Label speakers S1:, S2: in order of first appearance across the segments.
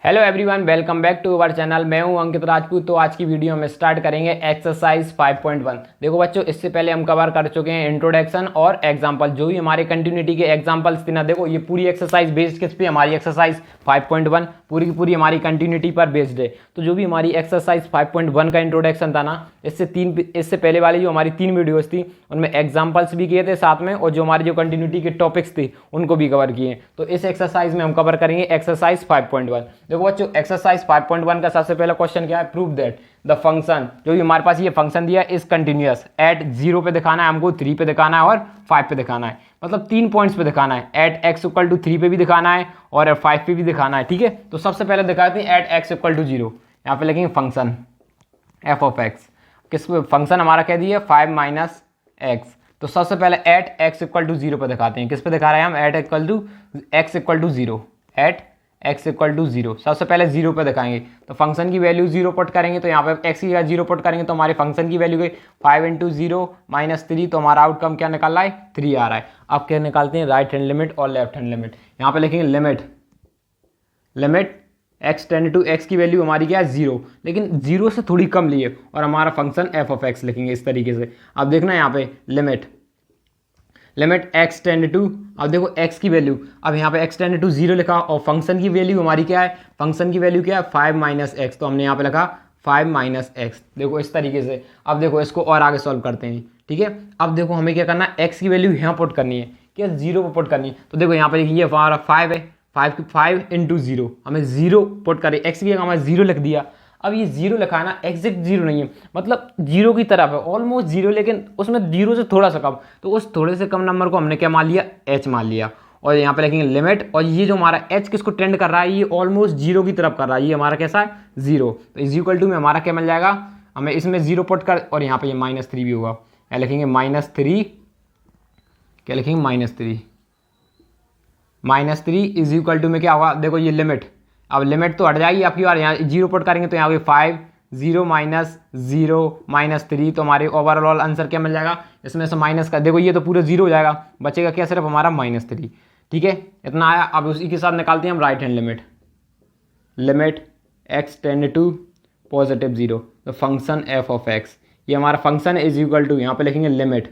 S1: Hello everyone, welcome back to our channel. मैं हूं अंकित राजपूत। तो आज की वीडियो में स्टार्ट करेंगे एक्सरसाइज 5.1। देखो बच्चों, इससे पहले हम कवर कर चुके हैं इंट्रोडक्शन और एग्जांपल, जो भी हमारे कंटिन्यूटी के एग्जांपल्स थे ना। देखो ये पूरी एक्सरसाइज बेस्ड किस पे, हमारी एक्सरसाइज 5.1 पूरी की पूरी हमारी कंटिन्यूटी पर बेस्ड है। तो जो भी हमारी एक्सरसाइज 5.1 का इंट्रोडक्शन था ना, इससे पहले वाली जो हमारी 3 वीडियोज थी उनमें एग्जाम्पल्स भी किए थे साथ में, और जो हमारी जो कंटिन्यूटी के टॉपिक्स थे उनको भी कवर किए। तो इस एक्सरसाइज में हम कवर करेंगे एक्सरसाइज 5.1। देखो बच्चों, एक्सरसाइज 5.1 का सबसे पहला क्वेश्चन क्या है? प्रूव दैट द फंक्शन, जो भी हमारे पास ये फंक्शन दिया इज कंटिन्यूअस एट 0 पे दिखाना है हमको, 3 पे दिखाना है और 5 पे दिखाना है। मतलब 3 पॉइंट्स पे दिखाना है। एट एक्स इक्वल टू 3 पे भी दिखाना है और 5 पे भी दिखाना है। ठीक है, तो सबसे पहले दिखाते हैं एट एक्स इक्वल टू 0। यहाँ पे लिखेंगे फंक्शन एफ ऑफ एक्स। किस फंक्शन हमारा कह दिया 5 माइनस एक्स। तो सबसे पहले एट एक्स इक्वल टू 0 पे दिखाते हैं। किस पे दिखा रहे हैं हम? At equal to x equal to 0। At x equal to 0 सबसे पहले 0 पे दिखाएंगे। तो फंक्शन की वैल्यू 0 पुट करेंगे, तो यहाँ पे एक्स की जगह 0 पुट करेंगे तो हमारे फंक्शन की वैल्यू गई 5 इंटू 0 माइनस 3। तो हमारा आउटकम क्या निकल रहा है? 3 आ रहा है। अब क्या निकालते हैं? राइट हैंड लिमिट और लेफ्ट हैंड लिमिट। यहाँ पे लिखेंगे limit x tend to x की वैल्यू हमारी क्या है? 0, लेकिन 0 से थोड़ी कम लिए और हमारा फंक्शन एफ ऑफ एक्स लिखेंगे इस तरीके से। अब देखना यहाँ पे लिमिट एक्स टेंड टू, अब देखो एक्स की वैल्यू, अब यहाँ पे एक्स टेंड टू 0 लिखा और फंक्शन की वैल्यू हमारी क्या है? फंक्शन की वैल्यू क्या है? 5 माइनस एक्स। तो हमने यहाँ पे लिखा 5 माइनस एक्स। देखो इस तरीके से। अब देखो इसको और आगे सॉल्व करते हैं। ठीक है, अब देखो हमें क्या करना है? एक्स की वैल्यू यहाँ पुट करनी है, क्या 0 पर पुट करनी है। तो देखो यहाँ पे ये हमारा 5 है, 5 इंटू 0, हमें 0 पुट करें। एक्स की जगह हमें 0 लिख दिया। अब ये 0 लिखा है ना, एग्जैक्ट 0 नहीं है, मतलब 0 की तरफ है, ऑलमोस्ट 0, लेकिन उसमें 0 से थोड़ा सा कम। तो उस थोड़े से कम नंबर को हमने क्या मान लिया? h मान लिया। और यहाँ पे लिखेंगे लिमिट, और ये जो हमारा h किसको टेंड कर रहा है? ये ऑलमोस्ट 0 की तरफ कर रहा है। ये हमारा कैसा है? 0। तो इज इक्वल टू में हमारा क्या मिल जाएगा हमें? इसमें 0 पुट कर, और यहाँ पे ये -3 भी होगा। यहाँ लिखेंगे -3, क्या लिखेंगे? -3 इज इक्वल टू में क्या होगा? देखो ये लिमिट, अब लिमिट तो हट जाएगी आपकी बार। यहाँ 0 पुट करेंगे तो यहाँ पे 5 0 माइनस 0 माइनस 3। तो हमारे ओवरऑल आंसर क्या मिल जाएगा? इसमें से माइनस का, देखो ये तो पूरा 0 हो जाएगा, बचेगा क्या? सिर्फ हमारा -3। ठीक है, इतना आया। अब उसी के साथ निकालते हैं हम right hand limit x tend to positive 0, तो फंक्शन एफ ऑफ एक्स, ये हमारा फंक्शन इज इक्वल टू, यहाँ पे लिखेंगे लिमिट,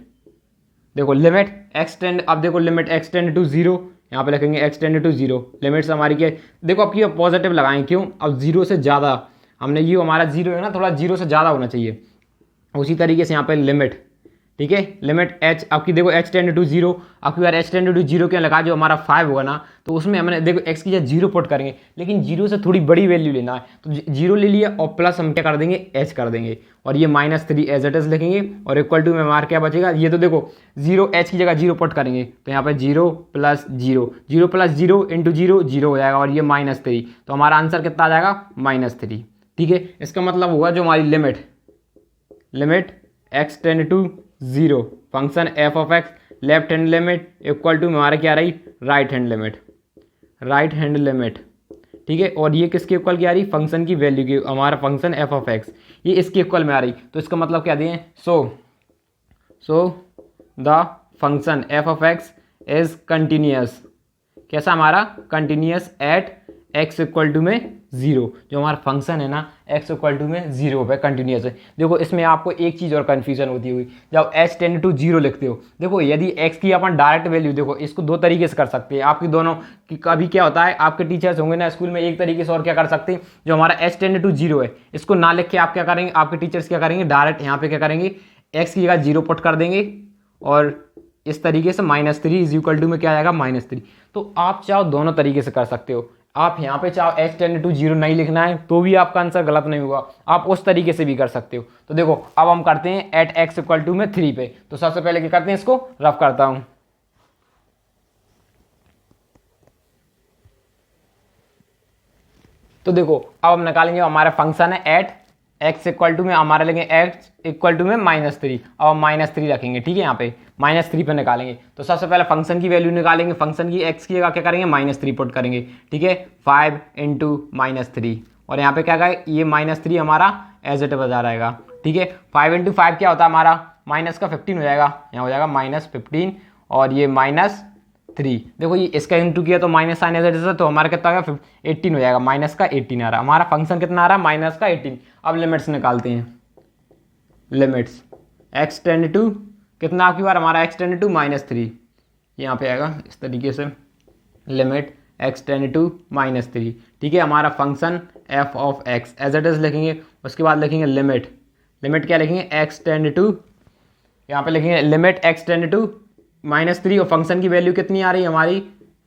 S1: देखो लिमिट एक्स टेंड, अब देखो लिमिट एक्स टेंड टू 0, यहाँ पे लिखेंगे एक्स टेंड टू 0। लिमिट्स हमारी क्या है? देखो अब की पॉजिटिव लगाएं, क्यों? अब 0 से ज़्यादा, हमने ये हमारा 0 है ना, थोड़ा 0 से ज़्यादा होना चाहिए। उसी तरीके से यहाँ पे लिमिट, ठीक है, लिमिट एच, आपकी देखो एच टेंड टू 0, आपकी बार एच टेंड टू 0 क्या लगा? जो हमारा 5 होगा ना, तो उसमें हमने देखो एक्स की जगह 0 पुट करेंगे, लेकिन 0 से थोड़ी बड़ी वैल्यू लेना है। तो 0 ले लिया और प्लस हम क्या कर देंगे? एच कर देंगे, और ये -3 एज इट इज लिखेंगे, और इक्वल टू में हमारा क्या बचेगा? ये तो देखो 0 एच की जगह 0 पुट करेंगे, तो यहाँ पे 0 प्लस 0, 0 प्लस 0 इंटू 0 0 हो जाएगा, और ये -3। तो हमारा आंसर कितना आ जाएगा? -3। ठीक है, इसका मतलब हुआ जो हमारी limit x tend to 0 function f of x, left hand limit equal to में हमारा क्या रही? Right hand limit. ठीक है, और ये किसके इक्वल की आ रही? फंक्शन की वैल्यू की, हमारा फंक्शन एफ ऑफ एक्स ये इसके इक्वल में आ रही। तो इसका मतलब क्या दिए? So the function f of x is continuous. कैसा हमारा? Continuous at x equal to में 0। जो हमारा फंक्शन है ना, एक्स इक्वल टू में 0 पे कंटिन्यूअस है। देखो इसमें आपको एक चीज़ और कन्फ्यूजन होती हुई, जब एच टेंड टू 0 लिखते हो, देखो यदि एक्स की अपन डायरेक्ट वैल्यू, देखो इसको 2 तरीके से कर सकते हैं आपकी दोनों की। कभी क्या होता है, आपके टीचर्स होंगे ना स्कूल में, एक तरीके से और क्या कर सकते हैं, जो हमारा एच टेंड टू 0 है, इसको ना लिख के आप क्या करेंगे, आपके टीचर्स क्या करेंगे? डायरेक्ट यहाँ पे क्या करेंगे? एक्स की जगह 0 पुट कर देंगे, और इस तरीके से -3 इज इक्वल टू में क्या आएगा? -3। तो आप चाहो दोनों तरीके से कर सकते हो। आप यहाँ पे चाहो एच टेंड टू 0 नहीं लिखना है तो भी आपका आंसर गलत नहीं होगा, आप उस तरीके से भी कर सकते हो। तो देखो अब हम करते हैं एट एक्स इक्वल टू में 3 पे। तो सबसे पहले क्या करते हैं? इसको रफ करता हूं। तो देखो अब हम निकालेंगे, हमारा फंक्शन है एट एक्स इक्वल टू में, हमारा लेंगे एक्स इक्वल टू में -3। अब हम -3 रखेंगे। ठीक है, यहाँ पे -3 पे निकालेंगे। तो सबसे पहले फंक्शन की वैल्यू निकालेंगे, फंक्शन की एक्स की जगह क्या करेंगे? -3 पुट करेंगे। ठीक है, 5 इंटू -3, और यहाँ पे क्या कहें? ये -3 हमारा एज इट बजा रहेगा। ठीक है, 5 इंटू 5 क्या होता है हमारा? माइनस का 15 हो जाएगा, यहाँ हो जाएगा -15, और ये 3। देखो ये इसका इंटू किया तो माइनस साइन एज इट, तो हमारा कितना आ गया 18 हो जाएगा, माइनस का 18 आ रहा है हमारा फंक्शन, कितना आ रहा है माइनस का 18। अब लिमिट्स निकालते हैं, लिमिट्स x टेंड टू कितना आपकी बार हमारा x टेंड टू -3, यहाँ पे आएगा इस तरीके से लिमिट x टेंड टू -3। ठीक है, हमारा function f of x as it is लिखेंगे, उसके बाद लिखेंगे लिमिट, लिमिट क्या लिखेंगे x टेंड टू, यहाँ पे लिखेंगे लिमिट x टेंड टू -3 और फंक्शन की वैल्यू कितनी आ रही है हमारी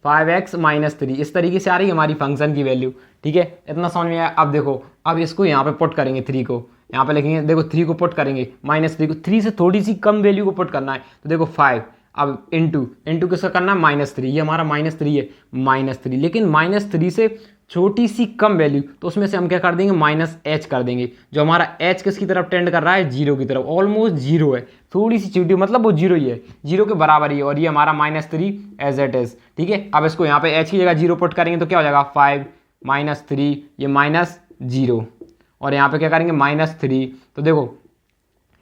S1: 5x -3, इस तरीके से आ रही है हमारी फंक्शन की वैल्यू। ठीक है, इतना समझ में आया। अब देखो, अब इसको यहाँ पे पुट करेंगे, 3 को यहाँ पे लिखेंगे, देखो 3 को पुट करेंगे, -3 को, 3 से थोड़ी सी कम वैल्यू को पुट करना है, तो देखो 5, अब इंटू किसका करना है -3, ये हमारा -3 है, -3, लेकिन -3 से छोटी सी कम वैल्यू, तो उसमें से हम क्या कर देंगे -h कर देंगे, जो हमारा h किसकी तरफ टेंड कर रहा है 0 की तरफ, ऑलमोस्ट 0 है, थोड़ी सी छोटी, मतलब वो 0 ही है, 0 के बराबर ही है, और ये हमारा -3 एज इट इज। ठीक है, अब इसको यहाँ पे h की जगह 0 पुट करेंगे तो क्या हो जाएगा 5 -3, ये -0, और यहाँ पे क्या करेंगे -3, तो देखो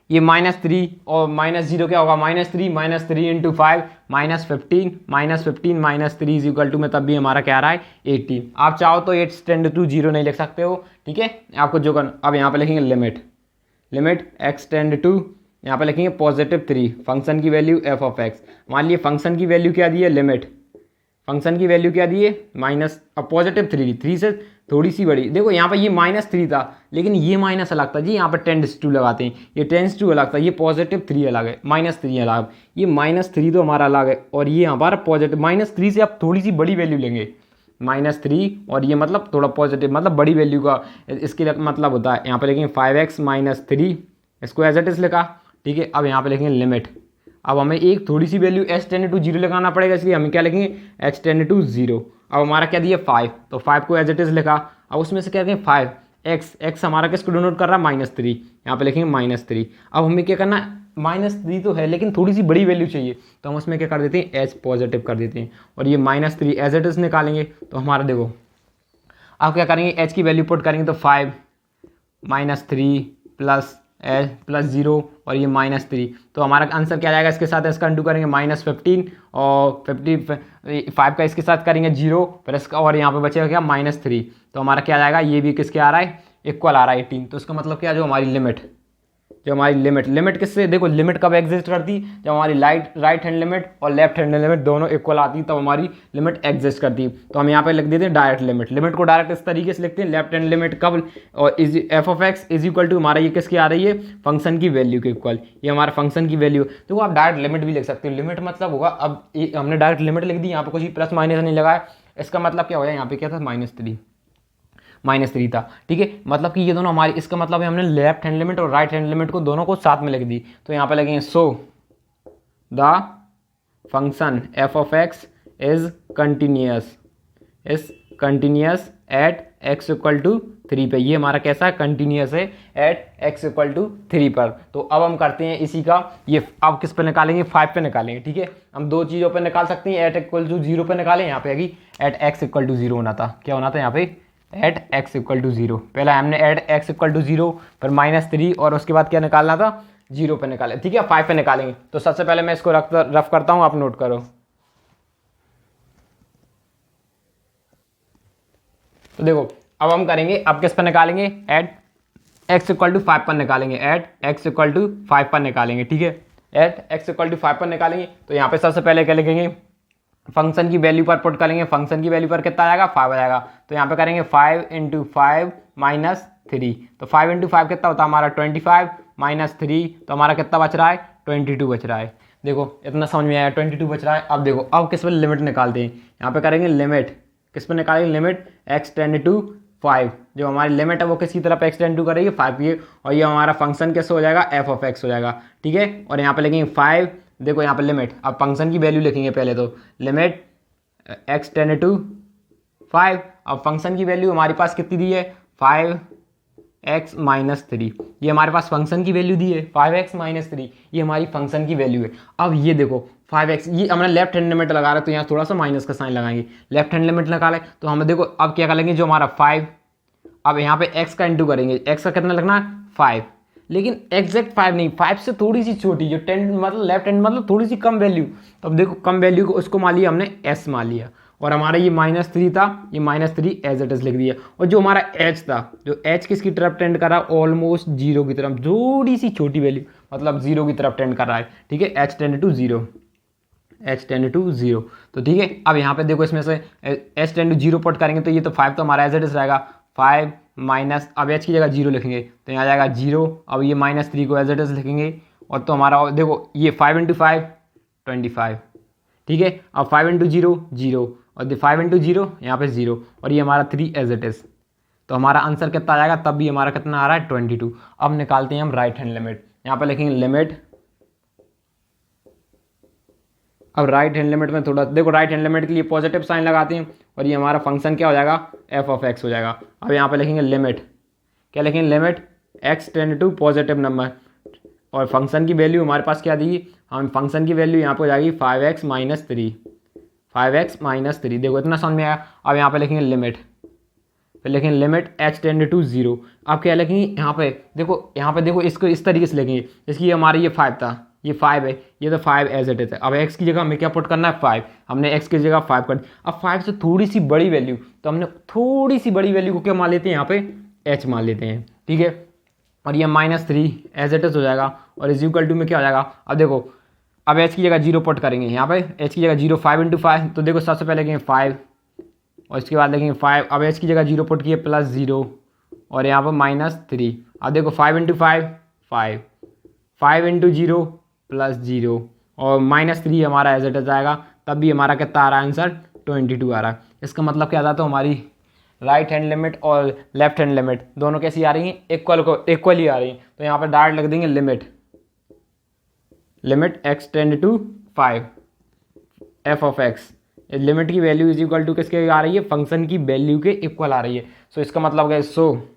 S1: ये -3 और -0 क्या होगा -3 इंटू 5 -15 -3 इज इक्वल टू में, तब भी हमारा क्या आ रहा है 18। आप चाहो तो 8 टेंड टू 0 नहीं लिख सकते हो। ठीक है, आपको जो करना, अब यहाँ पे लिखेंगे लिमिट x टेंड टू, यहाँ पे लिखेंगे +3, फंक्शन की वैल्यू f ऑफ x, मान लिए फंक्शन की वैल्यू क्या दी है, लिमिट फंक्शन की वैल्यू क्या दी है माइनस, अब +3 से थोड़ी सी बड़ी, देखो यहाँ पे ये -3 था, लेकिन ये माइनस अलग था जी, यहाँ पे टेंड्स टू लगाते हैं, ये टेंड्स टू अलग था, ये +3 अलग है, -3 अलग, ये -3 तो हमारा अलग है, और ये हमारा पॉजिटिव -3 से आप थोड़ी सी बड़ी वैल्यू लेंगे, -3, और ये मतलब थोड़ा पॉजिटिव, मतलब बड़ी वैल्यू का इसके मतलब होता है। यहाँ पे लिखेंगे 5x -3, इसको एज इट इज लिखा। ठीक है, अब यहाँ पे लिखेंगे लिमिट, अब हमें एक थोड़ी सी वैल्यू h टेंड टू 0 लगाना पड़ेगा, इसलिए हम क्या लिखेंगे h टेंड टू 0। अब हमारा क्या दिया 5, तो 5 को एज इट इज लिखा। अब उसमें से क्या करेंगे 5x हमारा किसको डिनोट कर रहा है -3, यहाँ पे लिखेंगे -3। अब हमें क्या करना है, -3 तो है लेकिन थोड़ी सी बड़ी वैल्यू चाहिए, तो हम उसमें क्या कर देते हैं h पॉजिटिव कर देते हैं, और ये -3 एज इट इज निकालेंगे, तो हमारा देखो अब क्या करेंगे h की वैल्यू पुट करेंगे, तो 5 -3 +0 और ये -3, तो हमारा आंसर क्या जाएगा, इसके साथ इसका इंटू करेंगे -15 और 55 का इसके साथ करेंगे 0 प्लस का, और यहाँ पे बचेगा क्या -3, तो हमारा क्या जाएगा, ये भी किसके आ रहा है इक्वल आ रहा है 18। तो इसका मतलब क्या, जो हमारी लिमिट किससे, देखो लिमिट कब एग्जिस्ट करती, जब हमारी राइट हैंड लिमिट और लेफ्ट हैंड लिमिट दोनों इक्वल आती, तब हमारी लिमिट एग्जिस्ट करती। तो हम यहाँ पे लिख देते हैं डायरेक्ट लिमिट को डायरेक्ट इस तरीके से लिखते हैं, लेफ्ट हैंड लिमिट कब, और f of x is equal to हमारा ये किसकी आ रही है फंक्शन की वैल्यू के इक्वल, ये हमारा फंक्शन की वैल्यू। तो आप डायरेक्ट लिमिट भी लिख सकते हो, लिमिट मतलब होगा, अब हमने डायरेक्ट लिमिट लिख दी, यहाँ पे कुछ प्लस माइनस नहीं लगाया, इसका मतलब क्या हो जाए, यहाँ पे क्या था -3 था। ठीक है, मतलब कि ये दोनों हमारी, इसका मतलब है हमने लेफ्ट हैंड लिमिट और राइट हैंड लिमिट को दोनों को साथ में लिख दी। तो यहाँ पे लगेंगे so the function f of x is continuous at x equal to 3 पे, ये हमारा कैसा है कंटिन्यूअस है एट x इक्वल टू 3 पर। तो अब हम करते हैं इसी का, ये अब किस पे निकालेंगे 5 पे निकालेंगे। ठीक है, हम दो चीज़ों पे निकाल सकते हैं, एट इक्वल टू 0 पे निकालें, यहाँ पे आएगी एट x इक्वल टू 0 होना था, क्या होना था यहाँ पे एट x इक्वल टू 0, पहले हमने एट x इक्वल टू 0 फिर -3 और उसके बाद क्या निकालना था 0 पे निकाले। ठीक है, 5 पे निकालेंगे, तो सबसे पहले मैं इसको रफ करता हूँ, आप नोट करो। तो देखो अब हम करेंगे, अब किस पर निकालेंगे एट x इक्वल टू 5 पर निकालेंगे, एट x इक्वल टू 5 पर निकालेंगे। ठीक है, एट x इक्वल टू 5 पर निकालेंगे, तो यहाँ पे सबसे पहले क्या लिखेंगे फंक्शन की वैल्यू पर पुट करेंगे, फंक्शन की वैल्यू पर कितना आएगा 5 आएगा, तो यहाँ पे करेंगे 5 × 5 -3, तो 5 × 5 कितना होता है हमारा 25 -3, तो हमारा कितना बच रहा है 22 बच रहा है। देखो इतना समझ में आया, 22 बच रहा है। अब देखो अब किस पर लिमिट निकालते हैं, यहाँ पे करेंगे लिमिट, किस पर निकालेंगे लिमिट x टेंड टू 5, जो हमारी लिमिट है वो किसकी तरफ x टेंड टू करेगी 5 की, और ये हमारा फंक्शन कैसे हो जाएगा f ऑफ x हो जाएगा। ठीक है, और यहाँ पे लिखेंगे 5, देखो यहाँ पे लिमिट, अब फंक्शन की वैल्यू लिखेंगे पहले, तो लिमिट x टेंड टू 5, अब फंक्शन की वैल्यू हमारे पास कितनी दी है 5x -3, ये हमारे पास फंक्शन की वैल्यू दी है 5x -3, ये हमारी फंक्शन की वैल्यू है। अब ये देखो 5x, ये हमने लेफ्ट हैंड लिमिट लगा रहा है, तो यहाँ थोड़ा सा माइनस का साइन लगाएंगे, लेफ्ट हैंड लिमिट लगा लें, तो हम देखो अब क्या करेंगे, जो हमारा 5, अब यहाँ पे x का इंटू करेंगे, x का कितना लगना है 5, लेकिन एग्जैक्ट 5 नहीं, 5 से थोड़ी सी छोटी, जो 10 मतलब लेफ्ट हैंड मतलब थोड़ी सी कम वैल्यू। तो अब देखो कम वैल्यू को उसको मान लिया हमने s मान लिया, और हमारा ये -3 था, ये -3 एज इट इज लिख दिया। और जो हमारा h था, जो h किसकी तरफ टेंड कर रहा है, ऑलमोस्ट 0 की तरफ, थोड़ी सी छोटी वैल्यू मतलब 0 की तरफ टेंड कर रहा है, ठीक है, h tend to 0, h tend to 0। तो ठीक है, अब यहाँ पे देखो इसमें से h टेंड टू 0 पुट करेंगे तो ये तो 5 तो हमारा एज इट इज रहेगा, 5 माइनस, अब h की जगह 0 लिखेंगे तो यहाँ जाएगा 0, अब ये -3 को एज इट इज लिखेंगे, और तो हमारा देखो ये 5 × 5 25, ठीक है, अब 5 × 0 0, और 5 × 0 यहाँ पे 0, और ये हमारा 3 एज इट इज। तो हमारा आंसर कितना आ जाएगा, तब भी हमारा कितना आ रहा है 22। अब निकालते हैं हम राइट हैंड लिमिट, यहाँ पे लिखेंगे लिमिट। अब राइट हैंड लिमिट में थोड़ा देखो, राइट हैंड लिमिट के लिए पॉजिटिव साइन लगाते हैं, और ये हमारा फंक्शन क्या हो जाएगा, f(x) हो जाएगा। अब यहाँ पे लिखेंगे लिमिट, क्या लिखेंगे, limit x tend to positive number, और फंक्शन की वैल्यू हमारे पास क्या दी, हम फंक्शन की वैल्यू यहाँ पे हो जाएगी 5x - 3, 5x - 3। देखो इतना समझ में आया। अब यहाँ पे लिखेंगे लिमिट, फिर लिखेंगे लिमिट h टेंड टू 0। अब क्या लिखेंगे यहाँ पे देखो इसको इस तरीके से लिखेंगे, इसकी हमारी ये 5 था, ये 5 है, ये तो 5 एज इट इज है। अब x की जगह हमें क्या पुट करना है, 5, हमने x की जगह 5 कर दी। अब 5 से थोड़ी सी बड़ी वैल्यू, तो हमने थोड़ी सी बड़ी वैल्यू को क्या मान लेते हैं, यहाँ पे h मान लेते हैं, ठीक है, और ये -3 एज इट इज हो जाएगा, और इज इक्वल टू में क्या हो जाएगा। अब देखो अब h की जगह 0 पुट करेंगे, यहाँ पे h की जगह 0, 5 × 5, तो देखो सबसे पहले लिखेंगे 5, और इसके बाद लिखेंगे 5, अब h की जगह 0 पुट किए +0, और यहाँ पर -3। अब देखो 5 × 5 5, 5 × 0 +0, और -3 हमारा एज इट इज आएगा, तब भी हमारा कितना आ रहा है आंसर 22 आ रहा है। इसका मतलब क्या था, तो हमारी राइट हैंड लिमिट और लेफ्ट हैंड लिमिट दोनों कैसी आ रही हैं, इक्वली आ रही हैं। तो यहाँ पर डायरेक्ट लिख देंगे limit x tend to 5 f(x), limit की वैल्यू इज इक्वल टू किसके आ रही है, फंक्शन की वैल्यू के इक्वल आ रही है। सो इसका मतलब क्या है, सो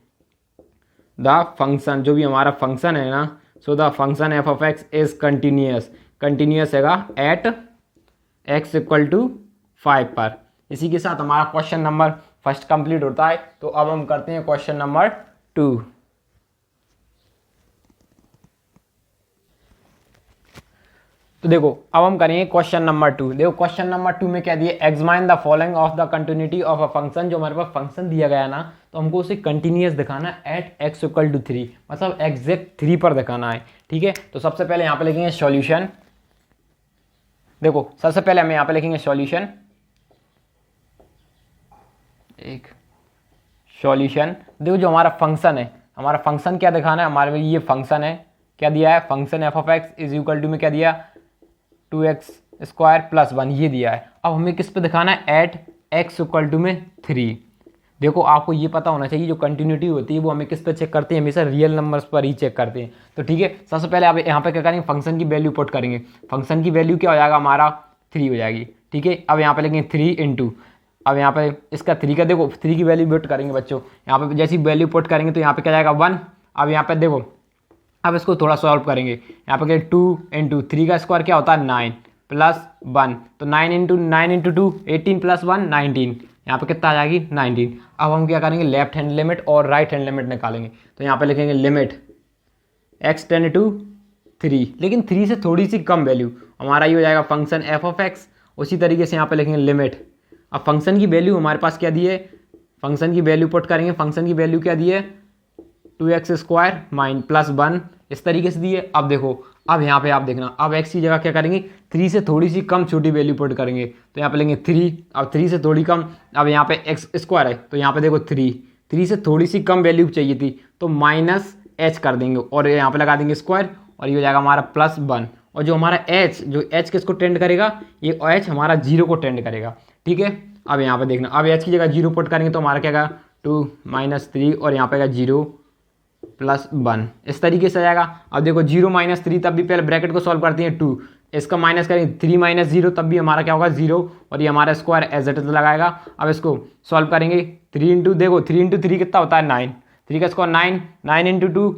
S1: द फंक्शन, जो भी हमारा फंक्शन है ना, सो the function f(x) is continuous हैगा एट x = 5 पर। इसी के साथ हमारा क्वेश्चन नंबर फर्स्ट कंप्लीट होता है। तो अब हम करते हैं क्वेश्चन नंबर 2। तो देखो अब हम करेंगे क्वेश्चन नंबर 2। देखो क्वेश्चन नंबर 2 में क्या दिया, examine the following of the continuity of a function. जो हमारे पास फंक्शन दिया गया ना, तो हमको उसे कंटिन्यूस दिखाना है एट x = 3, मतलब एग्जैक्ट 3 पर दिखाना है, ठीक है। तो सबसे पहले यहाँ पे लिखेंगे सॉल्यूशन। देखो सबसे पहले हम यहाँ पे लिखेंगे सॉल्यूशन, एक सॉल्यूशन। देखो जो हमारा फंक्शन है, हमारा फंक्शन क्या दिखाना है, हमारे में ये फंक्शन है, क्या दिया है, function f(x) is equal to में क्या दिया, 2x² + 1 ये दिया है। अब हमें किस पे दिखाना है, एट x = में 3। देखो आपको ये पता होना चाहिए, जो कंटिन्यूटी होती है वो हमें किस पे चेक करते हैं, हमेशा रियल नंबर्स पर ही चेक करते हैं। तो ठीक है, सबसे पहले आप यहाँ पे क्या करेंगे, फंक्शन की वैल्यू पुट करेंगे। फंक्शन की वैल्यू क्या हो जाएगा, हमारा 3 हो जाएगी, ठीक है। अब यहाँ पे लिखेंगे 3 × अब यहाँ पे इसका 3 का देखो 3 की वैल्यू पुट करेंगे बच्चों, यहाँ पे जैसी वैल्यू पुट करेंगे तो यहाँ पे क्या जाएगा 1। अब यहाँ पे देखो अब इसको थोड़ा सॉल्व करेंगे, यहाँ पे 2 × 3 का स्क्वायर क्या होता है 9 + 1, तो 9 × 2 18 + 1 19, यहाँ पे कितना आ जाएगी 19। अब हम क्या करेंगे, लेफ्ट हैंड लिमिट और राइट हैंड लिमिट निकालेंगे। तो यहाँ पे लिखेंगे लिमिट x टेंड टू 3, लेकिन 3 से थोड़ी सी कम वैल्यू, हमारा ये हो जाएगा फंक्शन f(x). उसी तरीके से यहाँ पे लिखेंगे लिमिट, अब फंक्शन की वैल्यू हमारे पास क्या दी है, फंक्शन की वैल्यू पुट करेंगे। फंक्शन की वैल्यू क्या दी है, 2x² + 1, इस तरीके से दी है। अब देखो अब यहाँ पे आप देखना, अब x की जगह क्या करेंगे, 3 से थोड़ी सी कम छोटी वैल्यू पुट करेंगे। तो यहाँ पे लेंगे 3, अब 3 से थोड़ी कम, अब यहाँ पे x² है तो यहाँ पे देखो 3 से थोड़ी सी कम वैल्यू चाहिए थी, तो -h कर देंगे और यहाँ पे लगा देंगे स्क्वायर, और ये हो जाएगा हमारा +1। और जो हमारा h किसको टेंड करेगा, ये h हमारा 0 को टेंड करेगा, ठीक है। अब यहाँ पे देखना, अब h की जगह 0 पुट करेंगे तो हमारा क्या आएगा 2 - 3, और यहाँ पे आएगा 0 + 1, इस तरीके से आएगा। अब देखो 0 - 3, तब भी पहले ब्रैकेट को सॉल्व करते हैं, 2 इसका माइनस करेंगे, 3 - 0, तब भी हमारा क्या होगा 0, और ये हमारा स्क्वायर एज इट इज लगाएगा। अब इसको सॉल्व करेंगे, 3 × देखो 3 × 3 कितना होता है 9, 3 का स्क्वायर 9, 9 × 2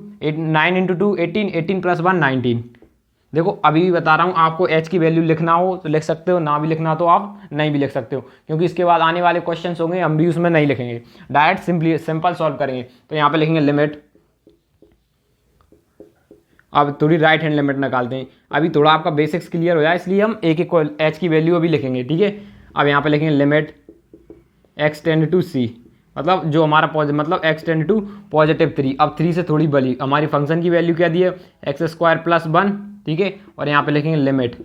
S1: 9 × 2 18, 18 + 1 19। देखो अभी भी बता रहा हूँ, आपको h की वैल्यू लिखना हो तो लिख सकते हो, ना भी लिखना हो तो आप नहीं भी लिख सकते हो, क्योंकि इसके बाद आने वाले क्वेश्चंस होंगे हम भी उसमें नहीं लिखेंगे, डायरेक्ट सिंपल सॉल्व करेंगे। तो यहाँ पे लिखेंगे लिमिट अब थोड़ी राइट हैंड लिमिट निकालते हैं। अभी थोड़ा आपका बेसिक्स क्लियर हो जाए इसलिए हम एक एक एच की वैल्यू अभी लिखेंगे, ठीक है। अब यहाँ पे लिखेंगे लिमिट एक्स टेंड टू सी, मतलब जो हमारा मतलब एक्स टेंड टू +3। अब 3 से थोड़ी बड़ी हमारी फंक्शन की वैल्यू क्या दी है, x² + 1, ठीक है। और यहाँ पे लिखेंगे लिमिट,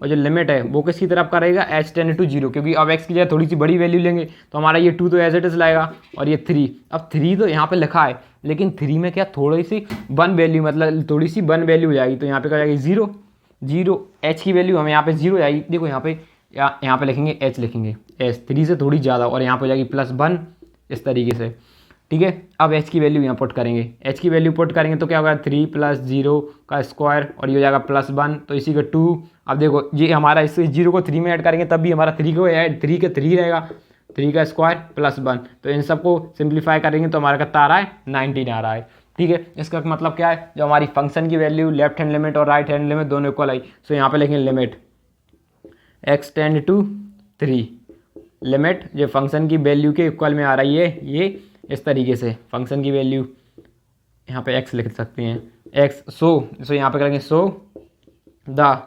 S1: और जो लिमिट है वो किसकी तरफ का रहेगा, h टेंड टू 0, क्योंकि अब x की जगह थोड़ी सी बड़ी वैल्यू लेंगे तो हमारा ये 2 तो एज इट इज लाएगा, और ये 3। अब 3 तो यहाँ पे लिखा है, लेकिन 3 में क्या थोड़ी सी 1 वैल्यू, मतलब थोड़ी सी 1 वैल्यू हो जाएगी, तो यहाँ पे क्या जाएगी 0 0, h की वैल्यू हमें यहाँ पे 0 जाएगी। देखो यहाँ पे लिखेंगे h, लिखेंगे h 3 से थोड़ी ज़्यादा, और यहाँ पे हो जाएगी +1 इस तरीके से, ठीक है। अब h की वैल्यू यहाँ पुट करेंगे, h की वैल्यू पुट करेंगे तो क्या होगा 3 + 0 का स्क्वायर, और ये हो जाएगा +1, तो इसी का 2। अब देखो ये हमारा इससे 0 को 3 में ऐड करेंगे तब भी हमारा 3 को ऐड 3 के 3 रहेगा, 3 का स्क्वायर +1, तो इन सबको सिंप्लीफाई करेंगे तो हमारा कितना आ रहा है, 19 आ रहा है, ठीक है। इसका मतलब क्या है, जो हमारी फंक्शन की वैल्यू लेफ्ट हैंड लिमिट और राइट हैंड लिमिट दोनों इक्वल आई, सो यहाँ पे लिखेंगे limit x tend to 3, limit जो फंक्शन की वैल्यू के इक्वल में आ रही है, ये इस तरीके से फंक्शन की वैल्यू यहाँ पे x लिख सकते हैं, x सो यहाँ पे करेंगे सो the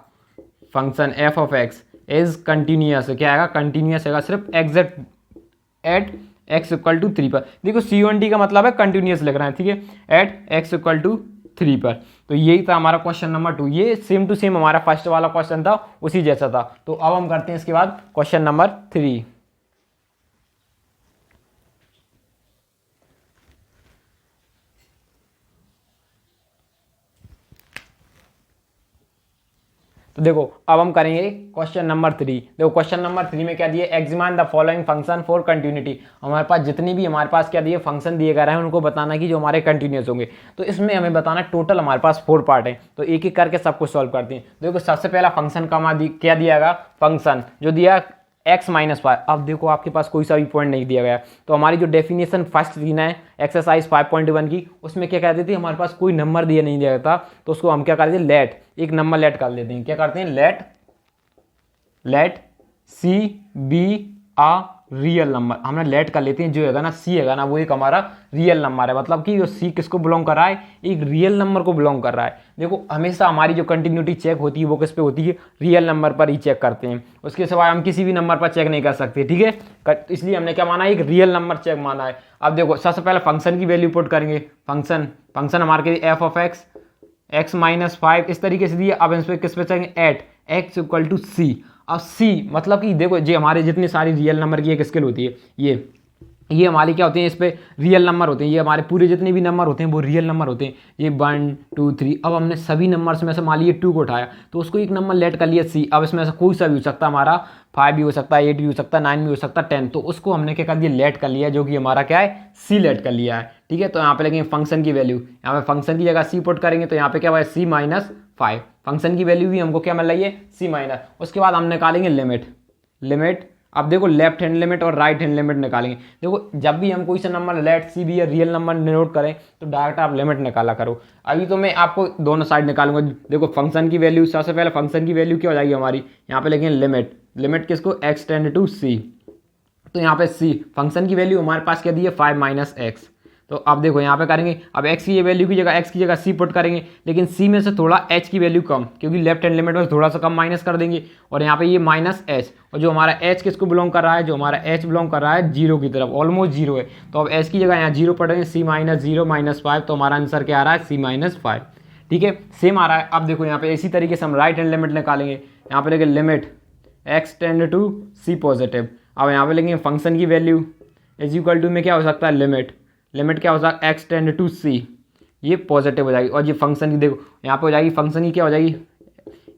S1: function f of x is continuous, क्या आएगा, कंटिन्यूस आएगा सिर्फ एग्जैक्ट एट x = 3 पर। देखो CONT का मतलब है कंटिन्यूस लिख रहे हैं, ठीक है, एट x = 3 पर। तो यही था हमारा क्वेश्चन नंबर 2, ये सेम टू सेम हमारा फर्स्ट वाला क्वेश्चन था, उसी जैसा था। तो अब हम करते हैं इसके बाद क्वेश्चन नंबर 3। तो देखो अब हम करेंगे क्वेश्चन नंबर 3। देखो क्वेश्चन नंबर 3 में क्या दिए, examine the following function for continuity. हमारे पास जितनी भी हमारे पास क्या दिए फंक्शन दिए गए हैं उनको बताना कि जो हमारे कंटिन्यूस होंगे। तो इसमें हमें बताना टोटल हमारे पास 4 पार्ट है, तो एक एक करके सबको सॉल्व करते हैं। देखो सबसे पहला फंक्शन का क्या दिया गया, फंक्शन जो दिया x-5। अब देखो आपके पास कोई सा भी पॉइंट नहीं दिया गया, तो हमारी जो डेफिनेशन फर्स्ट थी ना एक्सरसाइज 5.1 की, उसमें क्या कहते थे, हमारे पास कोई नंबर दिया नहीं दिया था, तो उसको हम क्या करते हैं, लेट एक नंबर लेट कर लेते हैं। क्या करते हैं, लेट सी बी आ रियल नंबर, हमने लेट कर लेते हैं, जो है ना सी है ना वो एक हमारा रियल नंबर है, मतलब कि जो सी किसको बिलोंग कर रहा है, एक रियल नंबर को बिलोंग कर रहा है। देखो हमेशा हमारी जो कंटिन्यूटी चेक होती है वो किस पे होती है, रियल नंबर पर ही चेक करते हैं, उसके सिवाय हम किसी भी नंबर पर चेक नहीं कर सकते, ठीक है। इसलिए हमने क्या माना है, एक रियल नंबर चेक माना है। अब देखो सबसे पहले फंक्शन की वैल्यू पुट करेंगे, फंक्शन हमारे एफ ऑफ एक्स x-5 इस तरीके से दिया। अब इस पर किस पे चलेंगे, एट x = c। अब c मतलब कि देखो ये हमारे जितनी सारी रियल नंबर की एक स्केल होती है, ये हमारी क्या होती है, इस पे रियल नंबर होते हैं, ये हमारे पूरे जितने भी नंबर होते हैं वो रियल नंबर होते हैं, ये 1 2 3। अब हमने सभी नंबर्स में से मान लीजिए 2 को उठाया, तो उसको एक नंबर लेट कर लिया c। अब इसमें से कोई सा भी हो सकता है, हमारा 5 भी हो सकता है, 8 भी हो सकता है, 9 भी हो सकता है, 10, तो उसको हमने क्या कर दिया, लेट कर लिया, जो कि हमारा क्या है, c लेट कर लिया है, ठीक है। तो यहाँ पे लगेंगे फंक्शन की वैल्यू, यहाँ पे फंक्शन की जगह c पुट करेंगे, तो यहाँ पे क्या हुआ, c-5, फंक्शन की वैल्यू भी हमको क्या मिल रही है, c-। उसके बाद हम निकालेंगे लिमिट। अब देखो लेफ्ट हैंड लिमिट और राइट हैंड लिमिट निकालेंगे। देखो जब भी हम कोई सा नंबर लेट सी भी या रियल नंबर नोट करें तो डायरेक्ट आप लिमिट निकाला करो। अभी तो मैं आपको दोनों साइड निकालूंगा। देखो फंक्शन की वैल्यू, सबसे पहले फंक्शन की वैल्यू क्या हो जाएगी हमारी, यहाँ पे लिखेंगे लिमिट किसको, x टेंड टू c। तो यहाँ पे c फंक्शन की वैल्यू हमारे पास क्या दी है, 5 - x। तो अब देखो यहाँ पे करेंगे, अब x की वैल्यू की जगह x की जगह c पुट करेंगे, लेकिन c में से थोड़ा h की वैल्यू कम, क्योंकि लेफ्ट हैंड लिमिट में थोड़ा सा कम माइनस कर देंगे, और यहाँ पे ये -h, और जो हमारा h किसको बिलोंग कर रहा है, जो हमारा h बिलोंग कर रहा है 0 की तरफ, ऑलमोस्ट 0 है। तो अब h की जगह यहाँ 0 पढ़ेंगे, c - 0 - 5, तो हमारा आंसर क्या आ रहा है, c-5, ठीक है, सेम आ रहा है। अब देखो यहाँ पे इसी तरीके से हम राइट हैंड लिमिट निकालेंगे, यहाँ पे लेंगे limit x tend to c positive. अब यहाँ पे लेंगे फंक्शन की वैल्यू इज इक्वल टू में क्या हो सकता है, लिमिट क्या हो सकता है, x टेंड टू c, ये पॉजिटिव हो जाएगी, और ये फंक्शन की देखो यहाँ पे हो जाएगी, फंक्शन की क्या हो जाएगी,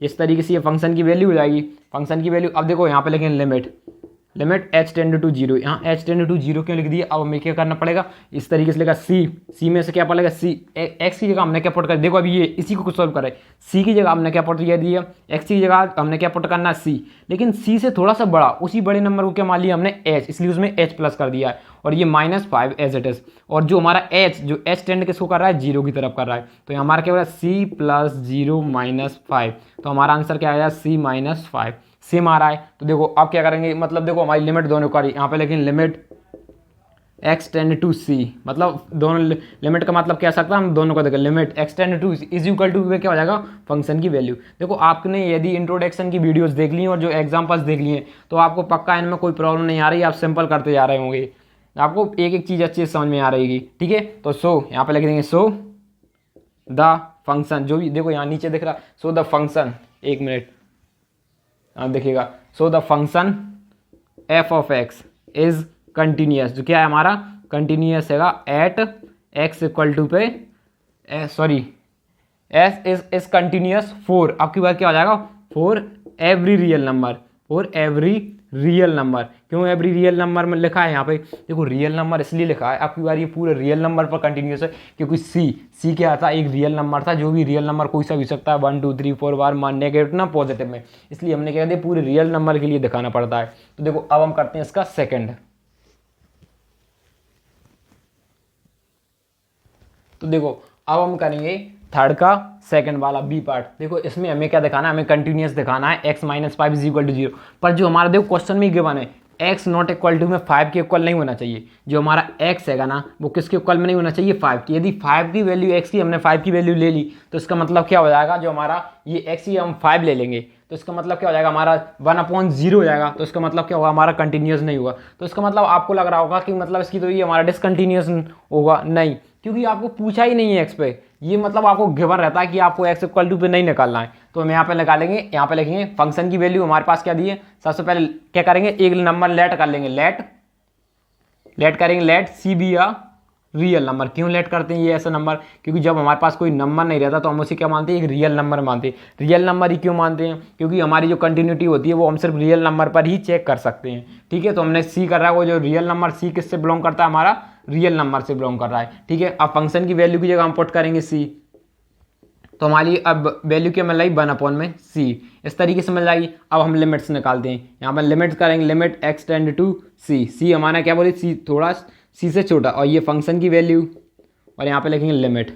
S1: इस तरीके से ये फंक्शन की वैल्यू हो जाएगी, फंक्शन की वैल्यू। अब देखो यहाँ पे लिखेंगे लिमिट h टेंड टू 0, यहाँ h टेंड टू 0 क्यों लिख दिया, अब हमें क्या करना पड़ेगा, इस तरीके से लिखा c में से क्या पड़ेगा, c x की जगह हमने क्या पुट कर, देखो अभी ये इसी को सॉल्व करें, c की जगह हमने क्या पुट किया दिया, x की जगह हमने क्या पुट करना c, लेकिन c से थोड़ा सा बड़ा, उसी बड़े नंबर को क्या मान लिया हमने h, इसलिए उसमें h प्लस कर दिया है, और ये -5 एज इट इज, और जो हमारा h, जो h टेंड किसको कर रहा है, 0 की तरफ कर रहा है, तो हमारा क्या हो रहा है, c + 0 - 5, तो हमारा आंसर क्या आया, c-5, सेम आ रहा है। तो देखो अब क्या करेंगे, मतलब देखो हमारी लिमिट दोनों का, यहाँ पे लेकिन लिमिट एक्स टेंड टू सी, मतलब दोनों लिमिट का मतलब क्या सकता है, हम दोनों को देखें, limit x tend to is equal to क्या हो जाएगा, फंक्शन की वैल्यू। देखो आपने यदि इंट्रोडक्शन की वीडियोस देख ली और जो एग्जांपल्स देख लिए तो आपको पक्का इनमें कोई प्रॉब्लम नहीं आ रही, आप सिंपल करते जा रहे होंगे, आपको एक एक चीज़ अच्छी से समझ में आ रहेगी। ठीक है, तो सो यहाँ पे लिख देंगे सो द फंक्शन, जो भी देखो यहाँ नीचे दिख रहा, सो द फंक्शन, एक मिनट आप देखिएगा, सो the function f of x is continuous, जो क्या है हमारा कंटिन्यूस हैगा एट एक्स इक्वल टू पे, sorry S is continuous for, आपकी बात क्या हो जाएगा, for every real number, for every real number. क्यों एवरी रियल नंबर में लिखा है यहाँ पे, देखो रियल नंबर इसलिए लिखा है आपकी बार, ये पूरे रियल नंबर पर कंटिन्यूस है, क्योंकि सी क्या था, एक रियल नंबर था, जो भी रियल नंबर कोई सा भी सकता है, 1 2 3 4 बार मान नेगेटिव ना पॉजिटिव में, इसलिए हमने क्या दिया, पूरे रियल नंबर के लिए दिखाना पड़ता है। तो देखो अब हम करते हैं इसका सेकेंड, तो देखो अब हम करेंगे थर्ड का सेकंड वाला बी पार्ट। देखो इसमें हमें क्या दिखाना है, हमें कंटिन्यूस दिखाना है x minus 5 is equal to 0, पर जो हमारा देखो क्वेश्चन में गिवन है x नॉट इक्वल टू में 5 के इक्वल नहीं होना चाहिए, जो हमारा x हैगा ना वो किसके इक्वल में नहीं होना चाहिए, 5 की। यदि 5 की वैल्यू x की हमने 5 की वैल्यू ले ली तो इसका मतलब क्या हो जाएगा, जो हमारा ये x ही हम 5 ले लेंगे तो इसका मतलब क्या हो जाएगा, हमारा 1/0 हो जाएगा, तो इसका मतलब क्या होगा, हमारा कंटिन्यूस नहीं होगा। तो इसका मतलब आपको लग रहा होगा कि मतलब इसकी तो ये हमारा डिसकंटिन्यूस होगा, नहीं, क्योंकि आपको पूछा ही नहीं है एक्स पे, ये मतलब आपको गिवन रहता है कि आपको एक्स इक्वल टू पे नहीं निकालना है। तो हम यहाँ पे निकालेंगे, यहाँ पे लिखेंगे फंक्शन की वैल्यू हमारे पास क्या दी है, सबसे पहले क्या करेंगे, एक नंबर लेट कर लेंगे, लेट करेंगे, लेट सी बी या रियल नंबर। क्यों लेट करते हैं ये ऐसा नंबर, क्योंकि जब हमारे पास कोई नंबर नहीं रहता तो हम उसे क्या मानते हैं, एक रियल नंबर मानते हैं। रियल नंबर ही क्यों मानते हैं, क्योंकि हमारी जो कंटिन्यूटी होती है वो हम सिर्फ रियल नंबर पर ही चेक कर सकते हैं। ठीक है, तो हमने सी कर रहा है, वो जो रियल नंबर सी किससे बिलोंग करता है, हमारा रियल नंबर से बिलोंग कर रहा है। ठीक है, अब फंक्शन की वैल्यू की जगह हम पुट करेंगे सी, तो हमारी अब वैल्यू क्या मिल जाएगी, 1/में सी, इस तरीके से मिल जाएगी। अब हम लिमिट्स निकालते हैं, यहाँ पर लिमिट्स करेंगे, लिमिट एक्स टेंड टू सी, सी हमारा क्या बोले, सी थोड़ा सी से छोटा, और ये फंक्शन की वैल्यू, और यहाँ पे लिखेंगे लिमिट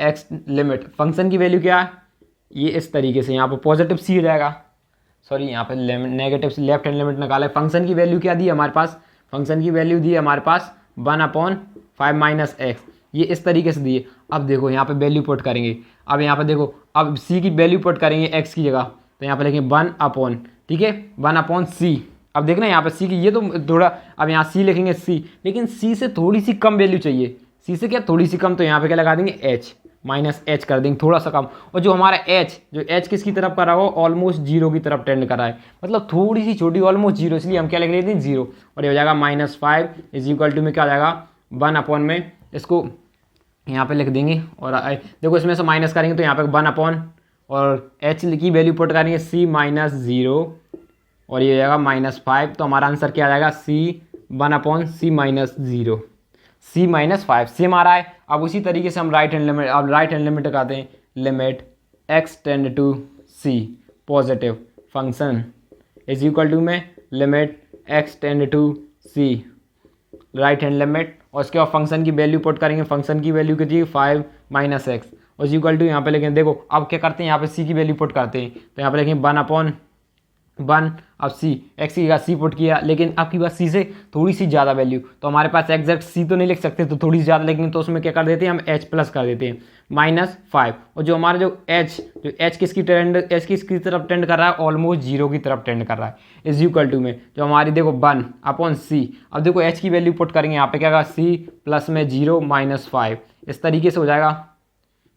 S1: एक्स, लिमिट फंक्शन की वैल्यू क्या है, ये इस तरीके से यहाँ पर पॉजिटिव सी हो जाएगा, सॉरी यहाँ पे नेगेटिव से लेफ्ट हैंड लिमिट निकाला है। फंक्शन की वैल्यू क्या दी है हमारे पास, फंक्शन की वैल्यू दी है हमारे पास 1/5 माइनस एक्स, ये इस तरीके से दिए। अब देखो यहाँ पे वैल्यू पुट करेंगे, अब यहाँ पे देखो अब सी की वैल्यू पुट करेंगे एक्स की जगह, तो यहाँ पे लिखेंगे 1/, ठीक है 1/c। अब देखना यहाँ पे सी की, ये तो थोड़ा, अब यहाँ सी लिखेंगे सी, लेकिन सी से थोड़ी सी कम वैल्यू चाहिए, सी से क्या थोड़ी सी कम, तो यहाँ पे क्या लगा देंगे एच, माइनस एच कर देंगे थोड़ा सा कम। और जो हमारा एच, जो एच किसकी तरफ कर रहा हो, ऑलमोस्ट जीरो की तरफ टेंड कर रहा है, मतलब थोड़ी सी छोटी, ऑलमोस्ट जीरो, इसलिए हम क्या लिख लेते हैं 0, और ये हो जाएगा -5 इज इक्वल टू में क्या हो जाएगा 1/, में इसको यहाँ पे लिख देंगे, और देखो इसमें से माइनस करेंगे तो यहाँ पे 1/, और एच की वैल्यू पुट करेंगे c -0, और ये हो जाएगा -5, तो हमारा आंसर क्या आ जाएगा, c 1/c -0, c -5 सेम आ रहा है। अब उसी तरीके से हम राइट हैंड लिमिट, अब राइट हैंड लिमिट लगाते हैं, limit x tend to c positive function is equal to में limit x tend to c right hand limit, और उसके बाद फंक्शन की वैल्यू पुट करेंगे, फंक्शन की वैल्यू कितनी 5 - x और इक्वल टू यहाँ पे लेकिन देखो अब क्या करते हैं, यहाँ पे c की वैल्यू पुट करते हैं, तो यहाँ पे लिखेंगे 1/1, अब c x की जगह c पुट किया, लेकिन आपकी बात c से थोड़ी सी ज़्यादा वैल्यू, तो हमारे पास एग्जैक्ट c तो नहीं लिख सकते, तो थोड़ी सी ज़्यादा लिखेंगे, तो उसमें क्या कर देते हैं हम h प्लस कर देते हैं -5, और जो हमारा जो h किसकी तरफ टेंड कर रहा है, ऑलमोस्ट जीरो की तरफ टेंड कर रहा है, इज इक्वल टू में जो हमारी देखो 1/c। अब देखो h की वैल्यू पुट करेंगे, यहाँ पे क्या होगा c प्लस में 0 -5, इस तरीके से हो जाएगा,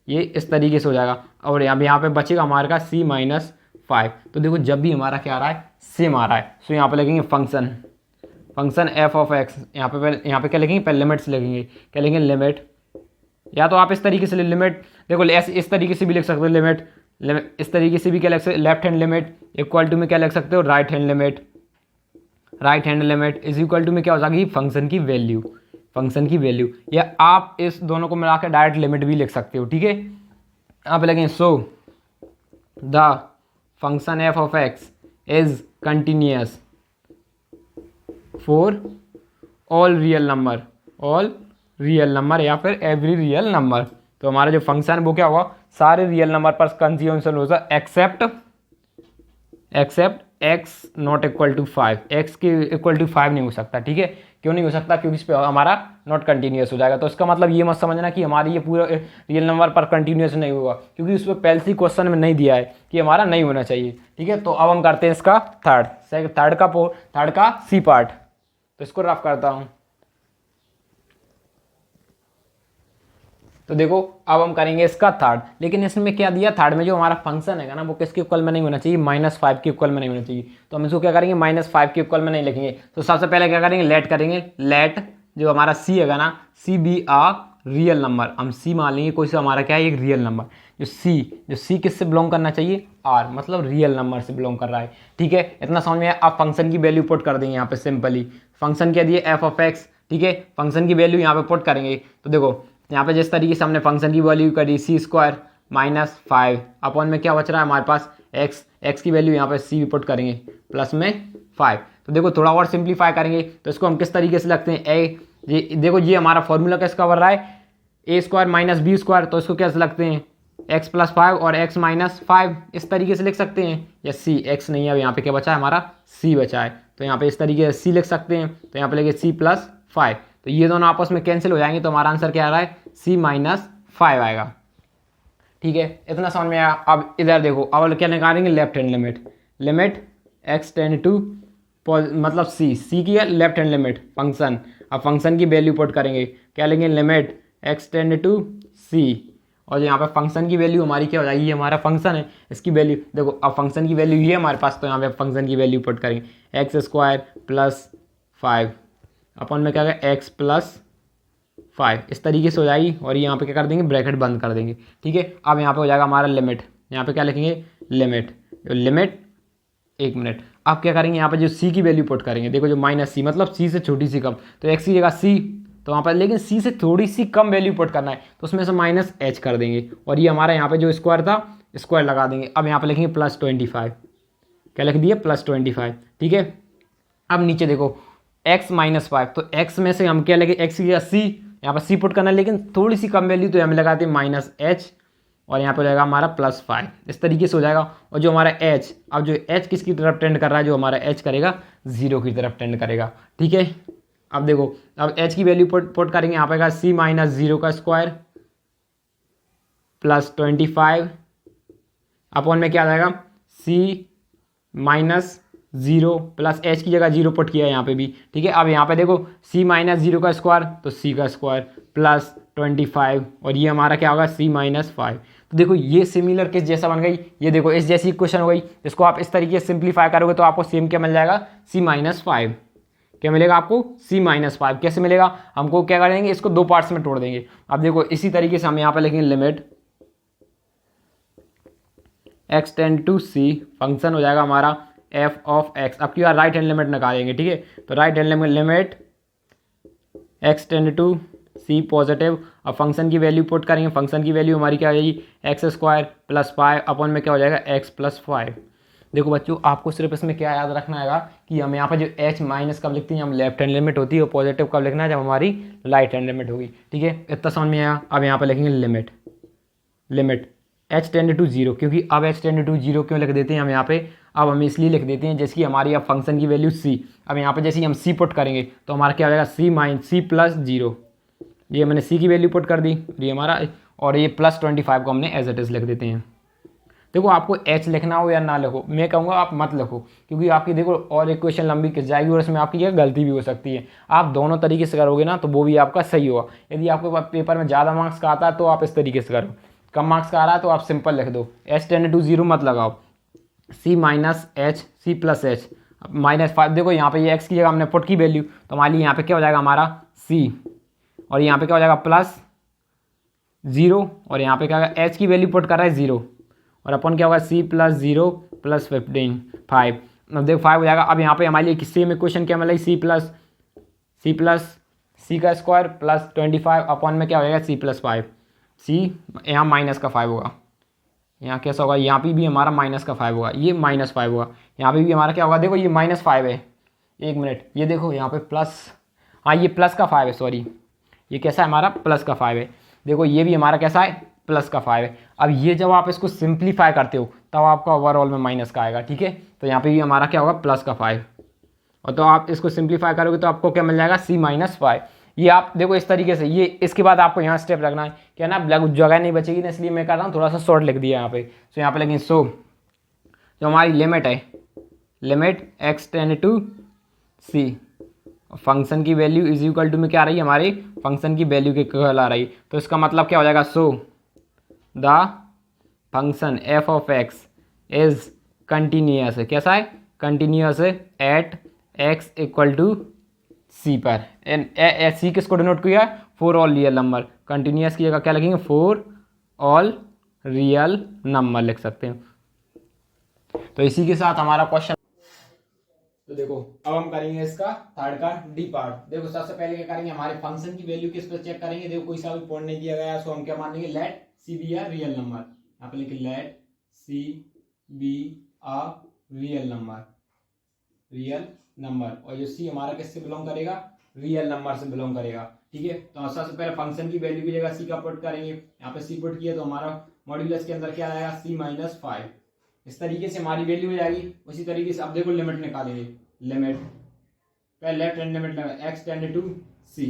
S1: ये इस तरीके से हो जाएगा, और यहाँ पे बचेगा हमारे का c -5। तो देखो जब भी हमारा क्या आ रहा है, सेम आ रहा है, सो यहाँ पे लगेंगे फंक्शन f ऑफ x, यहाँ पे क्या लिखेंगे, पहले लिमिट्स लिखेंगे, क्या लिखेंगे लिमिट, या तो आप इस तरीके से लिमिट, देखो इस तरीके से भी लिख सकते हो लिमिट, इस तरीके से भी क्या लिख सकते हो, left hand limit equal to में क्या लिख सकते हो, right hand limit is equal to में क्या हो जाएगी, फंक्शन की वैल्यू, या आप इस दोनों को मिलाकर डायरेक्ट लिमिट भी लिख सकते हो। ठीक है, यहाँ पे लगेंगे so the function f of x is continuous for all real number या फिर एवरी रियल नंबर। तो हमारा जो फंक्शन है वो क्या होगा, सारे रियल नंबर पर कंटिन्यूस होगा except x not equal to 5, x के इक्वल टू 5 नहीं हो सकता, ठीक है। क्यों नहीं हो सकता? क्योंकि इस पर हमारा नॉट कंटिन्यूस हो जाएगा। तो इसका मतलब ये मत समझना कि हमारी ये पूरा रियल नंबर पर कंटिन्यूस नहीं होगा, क्योंकि उस पर पहले से क्वेश्चन में नहीं दिया है कि हमारा नहीं होना चाहिए, ठीक है। तो अब हम करते हैं इसका थर्ड का सी पार्ट। तो इसको रफ करता हूँ। तो देखो अब हम करेंगे इसका थर्ड, लेकिन इसमें क्या दिया, थर्ड में जो हमारा फंक्शन है ना वो किसके इक्वल में नहीं होना चाहिए, -5 के इक्वल में नहीं होना चाहिए। तो हम इसको क्या करेंगे, -5 के इक्वल में नहीं लिखेंगे। तो सबसे पहले क्या करेंगे, लेट करेंगे। लेट जो हमारा सी है ना, सी बी आ रियल नंबर, हम सी मान लेंगे कोई सा हमारा क्या है, एक रियल नंबर। जो सी किससे बिलोंग करना चाहिए, आर, मतलब रियल नंबर से बिलोंग कर रहा है, ठीक है। इतना समझ में आया। आप फंक्शन की वैल्यू पुट कर देंगे यहाँ पे सिंपली। फंक्शन क्या दिए, एफ ऑफ एक्स, ठीक है। फंक्शन की वैल्यू यहाँ पे पुट करेंगे। तो देखो यहाँ पे जिस तरीके से हमने फंक्शन की वैल्यू करी, C² -5 अपॉन में क्या बच रहा है हमारे पास, एक्स की वैल्यू यहाँ पे सी पुट करेंगे प्लस में 5। तो देखो थोड़ा और सिंप्लीफाई करेंगे तो इसको हम किस तरीके से लगते हैं, ये देखो ये हमारा फॉर्मूला किसका बन रहा है, A² - B²। तो इसको कैसे लगते हैं, x + 5 और x - 5, इस तरीके से लिख सकते हैं। या c, x नहीं है, अब यहाँ पे क्या बचा है हमारा, c बचा है। तो यहाँ पे इस तरीके से c लिख सकते हैं। तो यहाँ पे लेंगे c + 5, तो ये दोनों आपस में कैंसिल हो जाएंगे। तो हमारा आंसर क्या आ रहा है, c - 5 आएगा, ठीक है। इतना समझ में आया। अब इधर देखो, अब क्या निकालेंगे, left hand limit x tend to मतलब c की है लेफ्ट हैंड लिमिट फंक्शन। अब फंक्शन की वैल्यू पुट करेंगे, क्या लेंगे, limit x tend to c, और यहाँ पे फंक्शन की वैल्यू हमारी क्या हो जाएगी, ये हमारा फंक्शन है, इसकी वैल्यू देखो। अब फंक्शन की वैल्यू ये हमारे पास, तो यहाँ पे फंक्शन की वैल्यू पुट करेंगे, x² + 5 अपन में क्या है, x + 5, इस तरीके से हो जाएगी। और यहाँ पे क्या कर देंगे, ब्रैकेट बंद कर देंगे, ठीक है। अब यहाँ पे हो जाएगा हमारा लिमिट, यहाँ पे क्या लिखेंगे, लिमिट 1 मिनट। अब क्या करेंगे, यहाँ पे जो c की वैल्यू पुट करेंगे, देखो जो -c मतलब c से छोटी सी कम, तो x की जगह c, तो वहाँ पर लेकिन c से थोड़ी सी कम वैल्यू पुट करना है, तो उसमें से -h कर देंगे। और ये हमारा यहाँ पे जो स्क्वायर था, स्क्वायर लगा देंगे। अब यहाँ पे लिखेंगे +25, क्या लिख दिए, +25, ठीक है। अब नीचे देखो x - 5, तो x में से हम क्या लगे, x की जगह c, यहाँ पर c पुट करना है, लेकिन थोड़ी सी कम वैल्यू, तो हमें लगाते हैं -h, और यहाँ पे रहेगा हमारा +5, इस तरीके से हो जाएगा। और जो हमारा h, अब जो h किसकी तरफ टेंड कर रहा है, जो हमारा h करेगा 0 की तरफ टेंड करेगा, ठीक है। अब देखो, अब h की वैल्यू पुट करेंगे, यहाँ पे c - 0² + 25 अपॉन में क्या आ जाएगा, c - 0 प्लस h की जगह 0 पुट किया है यहाँ पे भी, ठीक है। अब यहाँ पे देखो c - 0² तो c² + 25, और ये हमारा क्या होगा, c - 5। तो देखो ये सिमिलर केस जैसा बन गई, ये देखो इस जैसी इक्वेशन हो गई। इसको आप इस तरीके से सिंप्लीफाई करोगे तो आपको सेम क्या मिल जाएगा, c - 5, क्या मिलेगा आपको, c - 5। कैसे मिलेगा, हमको क्या करेंगे, इसको 2 पार्ट्स में तोड़ देंगे। अब देखो इसी तरीके से हम यहाँ पे लिखेंगे, limit x tend to c, function हो जाएगा हमारा f ऑफ x। अब क्या राइट हैंड लिमिट निकालेंगे, ठीक है। तो right hand limit x tend to c positive. अब फंक्शन की वैल्यू पुट करेंगे, फंक्शन की वैल्यू हमारी क्या हो जाएगी, x² + 5 अपॉन में क्या हो जाएगा, x + 5। देखो बच्चों, आपको सिर्फ इसमें क्या याद रखना है कि हम यहाँ पर जो h माइनस कब लिखते हैं, हम लेफ्ट हैंड लिमिट होती है, और पॉजिटिव कब लिखना है, जब हमारी राइट हैंड लिमिट होगी, ठीक है। इतना समझ में आया। अब यहाँ पर लिखेंगे लिमिट h टेंड टू 0, क्योंकि अब h टेंड टू 0 क्यों लिख देते हैं हम यहाँ पे, अब हम इसलिए लिख देते हैं जैसे कि हमारी अब फंक्शन की वैल्यू c। अब यहाँ पे जैसे ही हम c पुट करेंगे तो हमारा क्या हो जाएगा, c + 0, ये मैंने c की वैल्यू पुट कर दी, ये हमारा, और ये +25 को हमने एज इट इज़ लिख देते हैं। देखो आपको h लिखना हो या ना लिखो, मैं कहूँगा आप मत लिखो, क्योंकि आपकी देखो और इक्वेशन लंबी खिंच जाएगी और इसमें आपकी क्या गलती भी हो सकती है। आप दोनों तरीके से करोगे ना तो वो भी आपका सही होगा। यदि आपके पेपर में ज़्यादा मार्क्स का आता है तो आप इस तरीके से करो, कम मार्क्स का आ रहा है तो आप सिंपल लिख दो, h टेंड टू 0 मत लगाओ, c + h -5। देखो यहाँ पे ये x की जगह हमने पुट की वैल्यू, तो हमारे लिए यहाँ पे क्या हो जाएगा हमारा c, और यहाँ पे क्या हो जाएगा +0, और यहाँ पे क्या होगा, h की वैल्यू पुट कर रहा है 0, और अपन क्या होगा, c + 0 + 15 5। अब देखो 5 हो जाएगा। अब यहाँ पे हमारे लिए सेम इक्वेशन क्या मिला, c का स्क्वायर + 25 अपॉन में क्या हो जाएगा, c + 5, c यहाँ माइनस का 5 होगा, यहाँ कैसा होगा, यहाँ पे भी हमारा -5 होगा, ये -5 होगा, यहाँ पे भी हमारा क्या होगा, देखो ये -5 है, 1 मिनट, ये देखो यहाँ पे प्लस, हाँ ये प्लस का 5 है, सॉरी ये कैसा है हमारा, प्लस का 5 है। देखो ये भी हमारा कैसा है, प्लस का 5 है। अब ये जब आप इसको सिंप्लीफाई करते हो तब आपका ओवरऑल में माइनस का आएगा। ठीक है, तो यहाँ पे भी हमारा क्या होगा प्लस का 5, और तो आप इसको सिंप्लीफाई करोगे तो आपको क्या मिल जाएगा C-5। ये आप देखो इस तरीके से, ये इसके बाद आपको यहाँ स्टेप रखना है क्या ना, ब्लैक जगह नहीं बचेगी ना, इसलिए मैं कर रहा हूँ थोड़ा सा शॉर्ट लिख दिया यहाँ पे। तो यहाँ पे लेकिन जो हमारी लिमिट है, limit x tend to C, function की वैल्यू इज इक्वल टू में क्या आ रही है, हमारी फंक्शन की वैल्यू के इक्वल आ रही है। तो इसका मतलब क्या हो जाएगा, the function f of x is continuous है, कैसा है, कंटिन्यूअस है at x equal to C पर। C किसको डिनोट किया, for all real number, continuous की जगह क्या लिखेंगे, फॉर ऑल रियल नंबर लिख सकते हैं। तो इसी के साथ हमारा क्वेश्चन, तो देखो अब हम करेंगे इसका थर्ड का डी पार्ट। देखो सबसे पहले क्या करेंगे, हमारे फंक्शन की वैल्यू किस पर चेक करेंगे। देखो कोई सा भी पॉइंट नहीं दिया गया है, सो हम क्या मान लेंगे, let C be a real number. यहाँ पे लिखे let C be a real number, real number, और ये C हमारा किससे बिलोंग करेगा, रियल नंबर से बिलोंग करेगा। ठीक है, तो सबसे पहले फंक्शन की वैल्यू की जगह C का पुट करेंगे। यहाँ पे C पुट किया तो हमारा मॉड्यूलस के अंदर क्या आएगा, C-5। इस तरीके से हमारी वैल्यू हो जाएगी। उसी तरीके से अब देखो लिमिट निकालेंगे, लिमिट पहले लेफ्ट हैंड लिमिट लगा x tend to C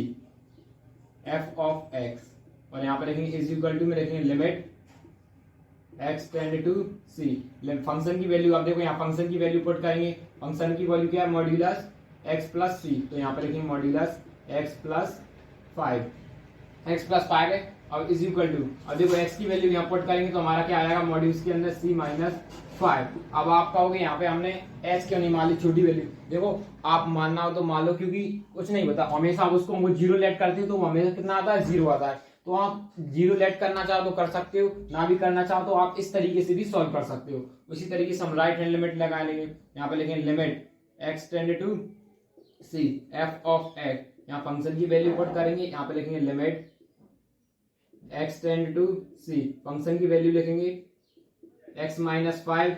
S1: f of x, और यहाँ पे लिखेंगे इज इक्वल टू में लिखेंगे limit x tend to C। Function की वैल्यू आप देखो, यहाँ फंक्शन की वैल्यू पुट करेंगे। फंक्शन की वैल्यू क्या है, मॉड्यूलस x प्लस C, तो यहाँ पे लिखेंगे modulus x plus 5, x plus 5 है। अब इज इक्वल टू, अब देखो x की वैल्यू यहाँ पुट करेंगे तो हमारा क्या आएगा, मॉड्यूलस के अंदर C-5। अब आप कहोगे यहाँ पे हमने h क्यों नहीं मान ली, छोटी वैल्यू। देखो आप मानना हो तो मान लो, क्योंकि कुछ नहीं पता, हमेशा आप उसको जीरो लेट करते हो तो हमेशा कितना आता है, 0 आता है। तो आप जीरो लेट करना चाहो तो कर सकते हो, ना भी करना चाहो तो आप इस तरीके से भी सॉल्व कर सकते हो। उसी तरीके से हम राइट हैंड लिमिट लगा लेंगे। यहाँ पे लिखेंगे limit x tend to C f of x, यहाँ फंक्शन की वैल्यू पुट करेंगे। यहाँ पे लिखेंगे limit x tend to C, function की वैल्यू लिखेंगे x-5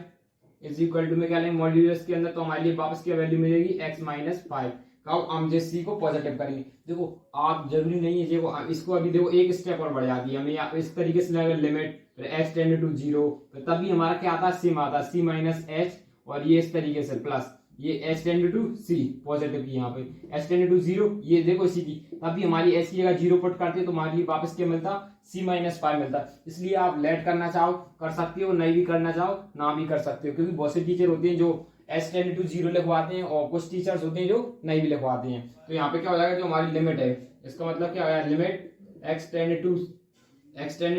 S1: इज इक्वल टू में क्या लेंगे, मॉड्यूलस के अंदर, तो हमारे लिए वापस क्या वैल्यू मिलेगी, x-5। कब हम जिस C को पॉजिटिव करेंगे। देखो आप जरूरी नहीं है, देखो इसको अभी देखो एक स्टेप और बढ़ जाती है, हमें इस तरीके से लगेगा लिमिट फिर x टेंड टू 0, तो तभी हमारा क्या आता है, सिम आता है C-H, और ये इस तरीके से प्लस ये h tend to C positive की, यहाँ पे h टेंड टू 0, ये देखो इसी की, तभी हमारी h की जगह 0 पुट करते हैं तो हमारे लिए वापस क्या मिलता, C-5 मिलता। इसलिए आप लेट करना चाहो कर सकते हो, नहीं भी करना चाहो ना भी कर सकते हो, क्योंकि बहुत से टीचर होते हैं जो h टेंड टू 0 लिखवाते हैं, और कुछ टीचर्स होते हैं जो नहीं भी लिखवाते हैं। तो यहाँ पे क्या हो जाएगा, जो हमारी लिमिट है, इसका मतलब क्या होगा, limit x tend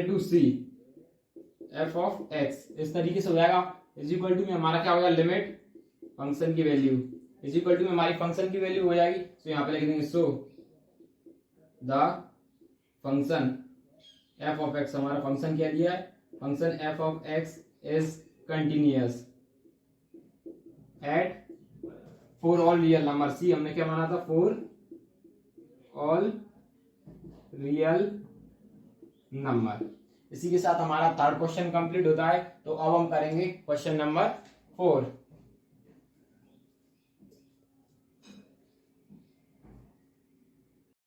S1: to C f of x, इस तरीके से हो जाएगा। इज इक्वल टू में हमारा क्या होगा, लिमिट फंक्शन की वैल्यू इज इक्वल टू में हमारी फंक्शन की वैल्यू हो जाएगी। तो यहाँ पे लिख देंगे सो the function f of x, हमारा फंक्शन क्या दिया है, function f of x is continuous eight for all real number. C हमने क्या माना था, फॉर ऑल रियल नंबर। इसी के साथ हमारा थर्ड क्वेश्चन कंप्लीट होता है। तो अब हम करेंगे क्वेश्चन नंबर 4।